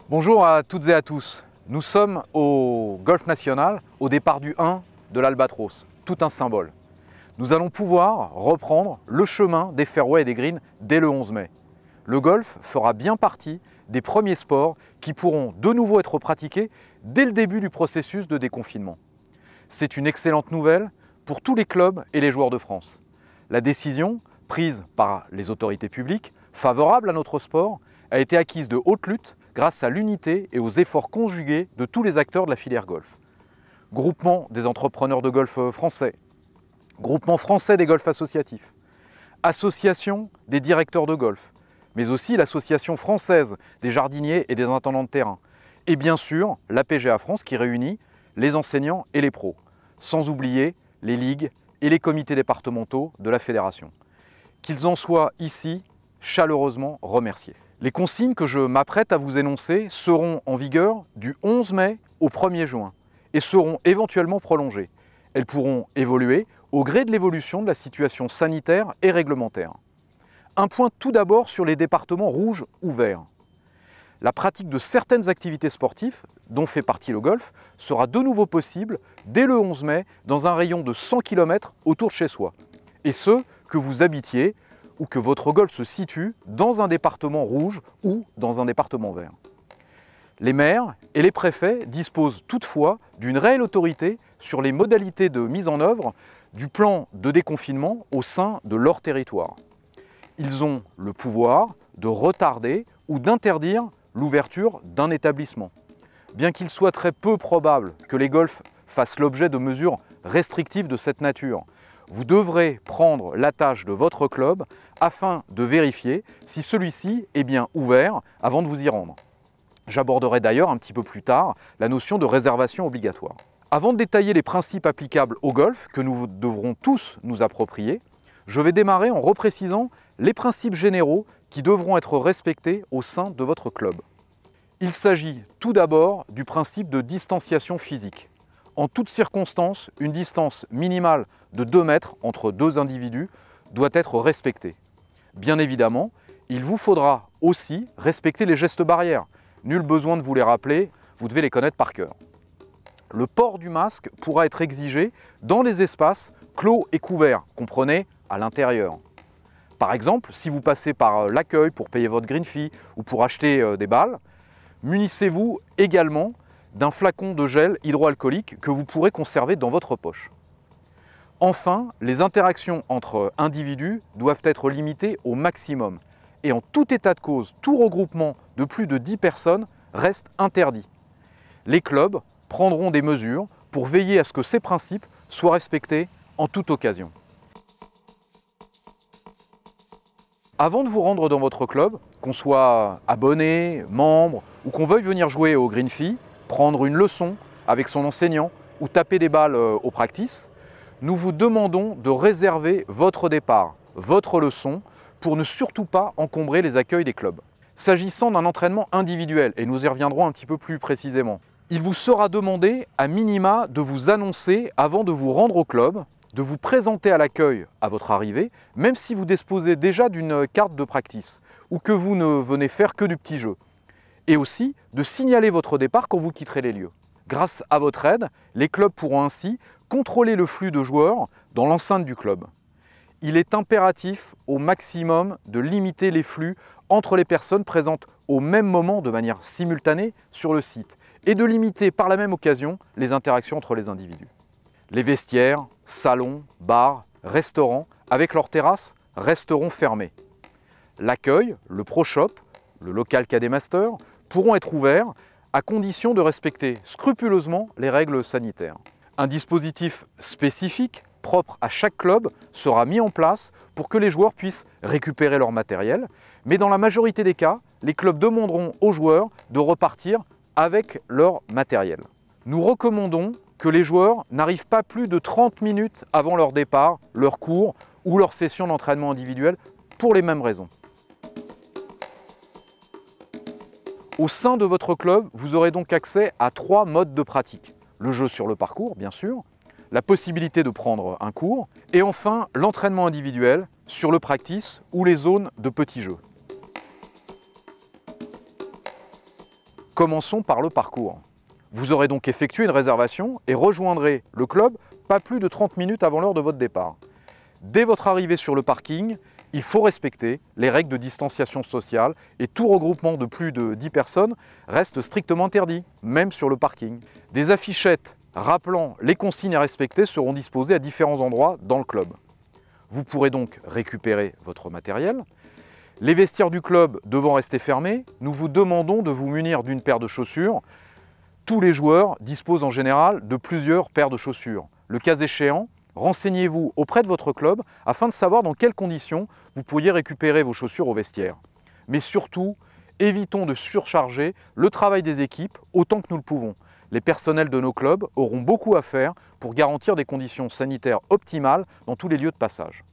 Bonjour à toutes et à tous. Nous sommes au Golf National, au départ du 1 de l'Albatros, tout un symbole. Nous allons pouvoir reprendre le chemin des fairways et des greens dès le 11 mai. Le golf fera bien partie des premiers sports qui pourront de nouveau être pratiqués dès le début du processus de déconfinement. C'est une excellente nouvelle pour tous les clubs et les joueurs de France. La décision, prise par les autorités publiques, favorable à notre sport, a été acquise de haute lutte grâce à l'unité et aux efforts conjugués de tous les acteurs de la filière golf. Groupement des entrepreneurs de golf français, Groupement français des golfs associatifs, Association des directeurs de golf, mais aussi l'Association française des jardiniers et des intendants de terrain, et bien sûr la PGA France qui réunit les enseignants et les pros, sans oublier les ligues et les comités départementaux de la fédération. Qu'ils en soient ici chaleureusement remerciés. Les consignes que je m'apprête à vous énoncer seront en vigueur du 11 mai au 1er juin et seront éventuellement prolongées. Elles pourront évoluer au gré de l'évolution de la situation sanitaire et réglementaire. Un point tout d'abord sur les départements rouges ou verts. La pratique de certaines activités sportives, dont fait partie le golf, sera de nouveau possible dès le 11 mai dans un rayon de 100 km autour de chez soi. Et ce, que vous habitiez ou que votre golf se situe dans un département rouge ou dans un département vert. Les maires et les préfets disposent toutefois d'une réelle autorité sur les modalités de mise en œuvre du plan de déconfinement au sein de leur territoire. Ils ont le pouvoir de retarder ou d'interdire l'ouverture d'un établissement. Bien qu'il soit très peu probable que les golfs fassent l'objet de mesures restrictives de cette nature, vous devrez prendre la tâche de votre club afin de vérifier si celui-ci est bien ouvert avant de vous y rendre. J'aborderai d'ailleurs un petit peu plus tard la notion de réservation obligatoire. Avant de détailler les principes applicables au golf que nous devrons tous nous approprier, je vais démarrer en reprécisant les principes généraux qui devront être respectés au sein de votre club. Il s'agit tout d'abord du principe de distanciation physique. En toutes circonstances, une distance minimale de 2 mètres entre deux individus doit être respectée. Bien évidemment, il vous faudra aussi respecter les gestes barrières. Nul besoin de vous les rappeler, vous devez les connaître par cœur. Le port du masque pourra être exigé dans les espaces clos et couverts, comprenez à l'intérieur. Par exemple, si vous passez par l'accueil pour payer votre green fee ou pour acheter des balles, munissez-vous également d'un flacon de gel hydroalcoolique que vous pourrez conserver dans votre poche. Enfin, les interactions entre individus doivent être limitées au maximum. Et en tout état de cause, tout regroupement de plus de 10 personnes reste interdit. Les clubs prendront des mesures pour veiller à ce que ces principes soient respectés en toute occasion. Avant de vous rendre dans votre club, qu'on soit abonné, membre ou qu'on veuille venir jouer au green fee, prendre une leçon avec son enseignant ou taper des balles au practice, nous vous demandons de réserver votre départ, votre leçon, pour ne surtout pas encombrer les accueils des clubs. S'agissant d'un entraînement individuel, et nous y reviendrons un petit peu plus précisément, il vous sera demandé à minima de vous annoncer avant de vous rendre au club, de vous présenter à l'accueil à votre arrivée, même si vous disposez déjà d'une carte de practice ou que vous ne venez faire que du petit jeu. Et aussi de signaler votre départ quand vous quitterez les lieux. Grâce à votre aide, les clubs pourront ainsi contrôler le flux de joueurs dans l'enceinte du club. Il est impératif au maximum de limiter les flux entre les personnes présentes au même moment de manière simultanée sur le site et de limiter par la même occasion les interactions entre les individus. Les vestiaires, salons, bars, restaurants, avec leurs terrasses, resteront fermés. L'accueil, le Pro Shop, le local KD Master pourront être ouverts à condition de respecter scrupuleusement les règles sanitaires. Un dispositif spécifique, propre à chaque club, sera mis en place pour que les joueurs puissent récupérer leur matériel, mais dans la majorité des cas, les clubs demanderont aux joueurs de repartir avec leur matériel. Nous recommandons que les joueurs n'arrivent pas plus de 30 minutes avant leur départ, leur cours ou leur session d'entraînement individuel pour les mêmes raisons. Au sein de votre club, vous aurez donc accès à 3 modes de pratique. Le jeu sur le parcours, bien sûr, la possibilité de prendre un cours, et enfin l'entraînement individuel sur le practice ou les zones de petits jeux. Commençons par le parcours. Vous aurez donc effectué une réservation et rejoindrez le club pas plus de 30 minutes avant l'heure de votre départ. Dès votre arrivée sur le parking, il faut respecter les règles de distanciation sociale et tout regroupement de plus de 10 personnes reste strictement interdit, même sur le parking. Des affichettes rappelant les consignes à respecter seront disposées à différents endroits dans le club. Vous pourrez donc récupérer votre matériel. Les vestiaires du club devant rester fermés, nous vous demandons de vous munir d'une paire de chaussures. Tous les joueurs disposent en général de plusieurs paires de chaussures. Le cas échéant, renseignez-vous auprès de votre club afin de savoir dans quelles conditions vous pourriez récupérer vos chaussures au vestiaire. Mais surtout, évitons de surcharger le travail des équipes autant que nous le pouvons. Les personnels de nos clubs auront beaucoup à faire pour garantir des conditions sanitaires optimales dans tous les lieux de passage.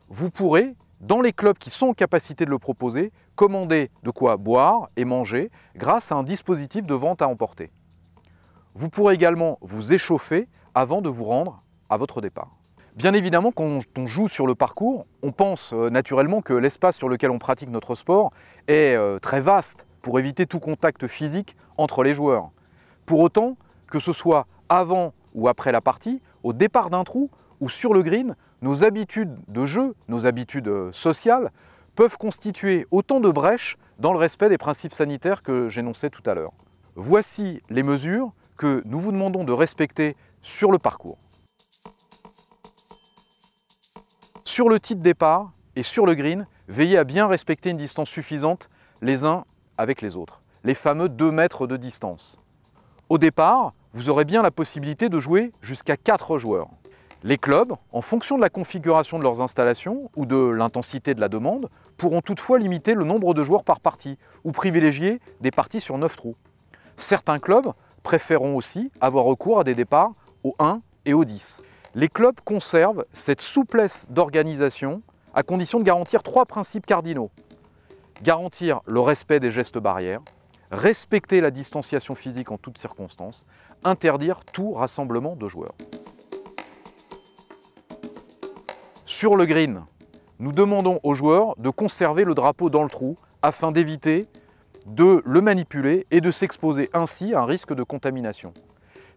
Vous pourrez, dans les clubs qui sont en capacité de le proposer, commander de quoi boire et manger grâce à un dispositif de vente à emporter. Vous pourrez également vous échauffer avant de vous rendre à votre départ. Bien évidemment, quand on joue sur le parcours, on pense naturellement que l'espace sur lequel on pratique notre sport est très vaste pour éviter tout contact physique entre les joueurs. Pour autant, que ce soit avant ou après la partie, au départ d'un trou ou sur le green, nos habitudes de jeu, nos habitudes sociales peuvent constituer autant de brèches dans le respect des principes sanitaires que j'énonçais tout à l'heure. Voici les mesures que nous vous demandons de respecter sur le parcours. Sur le tee de départ et sur le green, veillez à bien respecter une distance suffisante les uns avec les autres, les fameux 2 mètres de distance. Au départ, vous aurez bien la possibilité de jouer jusqu'à 4 joueurs. Les clubs, en fonction de la configuration de leurs installations ou de l'intensité de la demande, pourront toutefois limiter le nombre de joueurs par partie ou privilégier des parties sur 9 trous. Certains clubs préféreront aussi avoir recours à des départs au 1 et au 10. Les clubs conservent cette souplesse d'organisation à condition de garantir 3 principes cardinaux. Garantir le respect des gestes barrières, respecter la distanciation physique en toutes circonstances, interdire tout rassemblement de joueurs. Sur le green, nous demandons aux joueurs de conserver le drapeau dans le trou afin d'éviter de le manipuler et de s'exposer ainsi à un risque de contamination.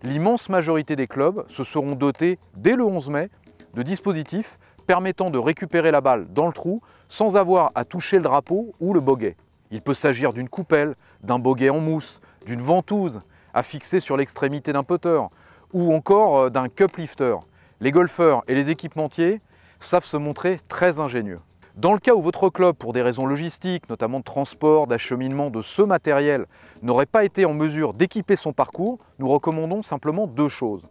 L'immense majorité des clubs se seront dotés dès le 11 mai de dispositifs permettant de récupérer la balle dans le trou sans avoir à toucher le drapeau ou le bogey. Il peut s'agir d'une coupelle, d'un bogey en mousse, d'une ventouse à fixer sur l'extrémité d'un putter ou encore d'un cup lifter. Les golfeurs et les équipementiers savent se montrer très ingénieux. Dans le cas où votre club, pour des raisons logistiques, notamment de transport, d'acheminement de ce matériel, n'aurait pas été en mesure d'équiper son parcours, nous recommandons simplement 2 choses.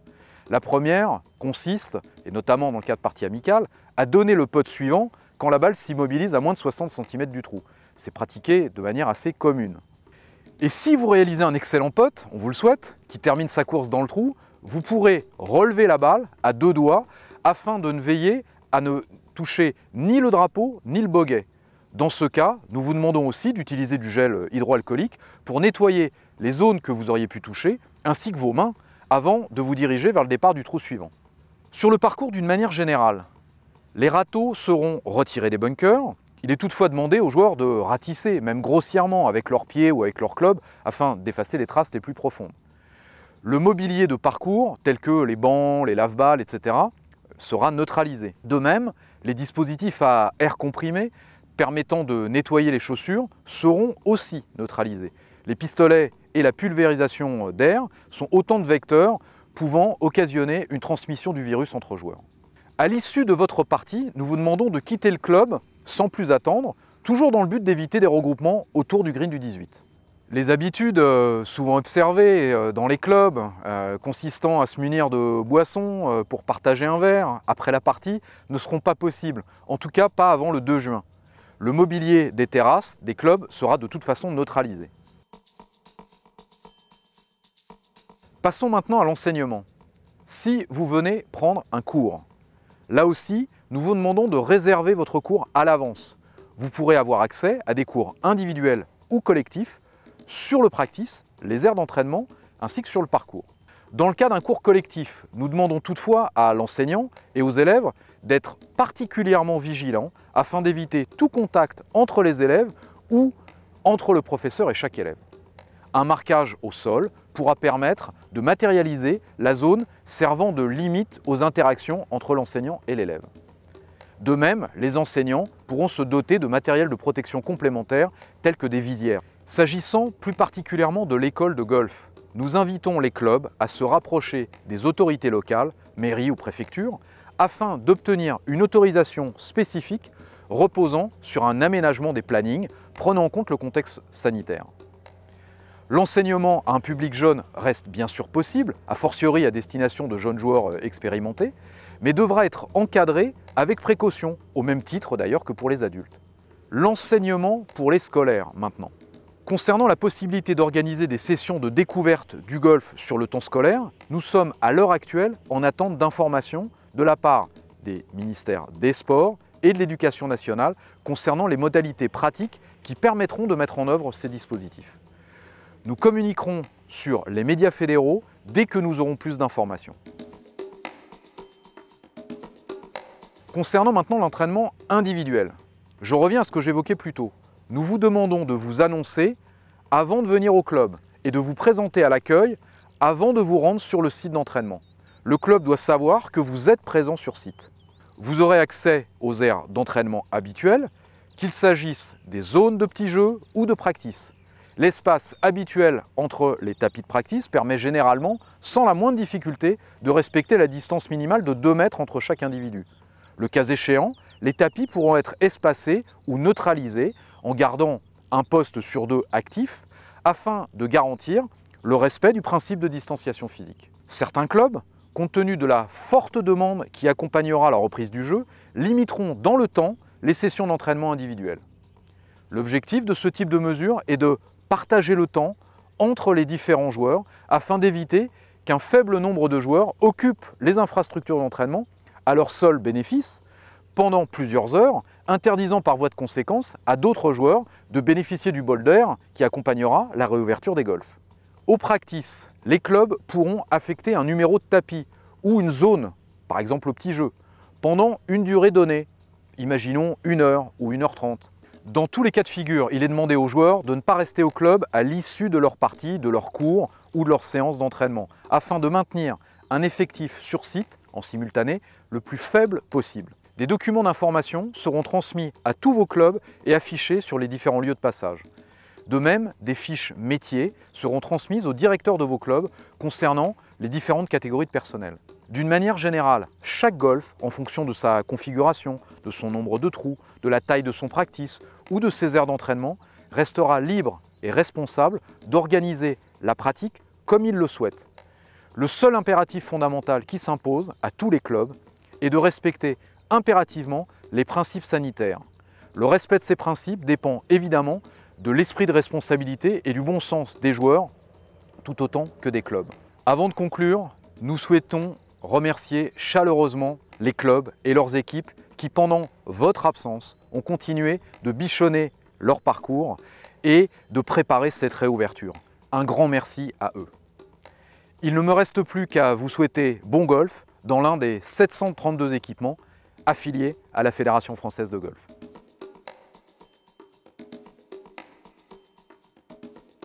La première consiste, et notamment dans le cas de partie amicale, à donner le putt suivant quand la balle s'immobilise à moins de 60 cm du trou. C'est pratiqué de manière assez commune. Et si vous réalisez un excellent putt, on vous le souhaite, qui termine sa course dans le trou, vous pourrez relever la balle à 2 doigts afin de ne veiller à ne toucher ni le drapeau ni le bogey. Dans ce cas, nous vous demandons aussi d'utiliser du gel hydroalcoolique pour nettoyer les zones que vous auriez pu toucher, ainsi que vos mains, avant de vous diriger vers le départ du trou suivant. Sur le parcours d'une manière générale, les râteaux seront retirés des bunkers. Il est toutefois demandé aux joueurs de ratisser, même grossièrement, avec leurs pieds ou avec leur club, afin d'effacer les traces les plus profondes. Le mobilier de parcours, tel que les bancs, les lave-balles, etc., sera neutralisé. De même, les dispositifs à air comprimé permettant de nettoyer les chaussures seront aussi neutralisés. Les pistolets et la pulvérisation d'air sont autant de vecteurs pouvant occasionner une transmission du virus entre joueurs. À l'issue de votre partie, nous vous demandons de quitter le club sans plus attendre, toujours dans le but d'éviter des regroupements autour du green du 18. Les habitudes souvent observées dans les clubs, consistant à se munir de boissons pour partager un verre après la partie, ne seront pas possibles, en tout cas pas avant le 2 juin. Le mobilier des terrasses des clubs sera de toute façon neutralisé. Passons maintenant à l'enseignement. Si vous venez prendre un cours, là aussi, nous vous demandons de réserver votre cours à l'avance. Vous pourrez avoir accès à des cours individuels ou collectifs sur le practice, les aires d'entraînement, ainsi que sur le parcours. Dans le cas d'un cours collectif, nous demandons toutefois à l'enseignant et aux élèves d'être particulièrement vigilants afin d'éviter tout contact entre les élèves ou entre le professeur et chaque élève. Un marquage au sol pourra permettre de matérialiser la zone servant de limite aux interactions entre l'enseignant et l'élève. De même, les enseignants pourront se doter de matériel de protection complémentaire tels que des visières. S'agissant plus particulièrement de l'école de golf, nous invitons les clubs à se rapprocher des autorités locales, mairies ou préfectures, afin d'obtenir une autorisation spécifique reposant sur un aménagement des plannings prenant en compte le contexte sanitaire. L'enseignement à un public jeune reste bien sûr possible, a fortiori à destination de jeunes joueurs expérimentés, mais devra être encadré avec précaution, au même titre d'ailleurs que pour les adultes. L'enseignement pour les scolaires maintenant. Concernant la possibilité d'organiser des sessions de découverte du golf sur le temps scolaire, nous sommes à l'heure actuelle en attente d'informations de la part des ministères des Sports et de l'Éducation nationale concernant les modalités pratiques qui permettront de mettre en œuvre ces dispositifs. Nous communiquerons sur les médias fédéraux dès que nous aurons plus d'informations. Concernant maintenant l'entraînement individuel, je reviens à ce que j'évoquais plus tôt. Nous vous demandons de vous annoncer avant de venir au club et de vous présenter à l'accueil avant de vous rendre sur le site d'entraînement. Le club doit savoir que vous êtes présent sur site. Vous aurez accès aux aires d'entraînement habituelles, qu'il s'agisse des zones de petits jeux ou de practice. L'espace habituel entre les tapis de practice permet généralement, sans la moindre difficulté, de respecter la distance minimale de 2 mètres entre chaque individu. Le cas échéant, les tapis pourront être espacés ou neutralisés en gardant un poste sur 2 actif afin de garantir le respect du principe de distanciation physique. Certains clubs, compte tenu de la forte demande qui accompagnera la reprise du jeu, limiteront dans le temps les sessions d'entraînement individuelles. L'objectif de ce type de mesure est de partager le temps entre les différents joueurs afin d'éviter qu'un faible nombre de joueurs occupent les infrastructures d'entraînement à leur seul bénéfice pendant plusieurs heures, interdisant par voie de conséquence à d'autres joueurs de bénéficier du bol d'air qui accompagnera la réouverture des golfs. Au practice, les clubs pourront affecter un numéro de tapis ou une zone, par exemple au petit jeu, pendant une durée donnée, imaginons 1 heure ou 1h30. Dans tous les cas de figure, il est demandé aux joueurs de ne pas rester au club à l'issue de leur partie, de leur cours ou de leur séance d'entraînement, afin de maintenir un effectif sur site, en simultané, le plus faible possible. Des documents d'information seront transmis à tous vos clubs et affichés sur les différents lieux de passage. De même, des fiches métiers seront transmises aux directeurs de vos clubs concernant les différentes catégories de personnel. D'une manière générale, chaque golf, en fonction de sa configuration, de son nombre de trous, de la taille de son practice ou de ses aires d'entraînement, restera libre et responsable d'organiser la pratique comme il le souhaite. Le seul impératif fondamental qui s'impose à tous les clubs est de respecter impérativement les principes sanitaires. Le respect de ces principes dépend évidemment de l'esprit de responsabilité et du bon sens des joueurs, tout autant que des clubs. Avant de conclure, nous souhaitons remercier chaleureusement les clubs et leurs équipes qui, pendant votre absence, ont continué de bichonner leur parcours et de préparer cette réouverture. Un grand merci à eux. Il ne me reste plus qu'à vous souhaiter bon golf dans l'un des 732 équipements affiliés à la Fédération française de golf.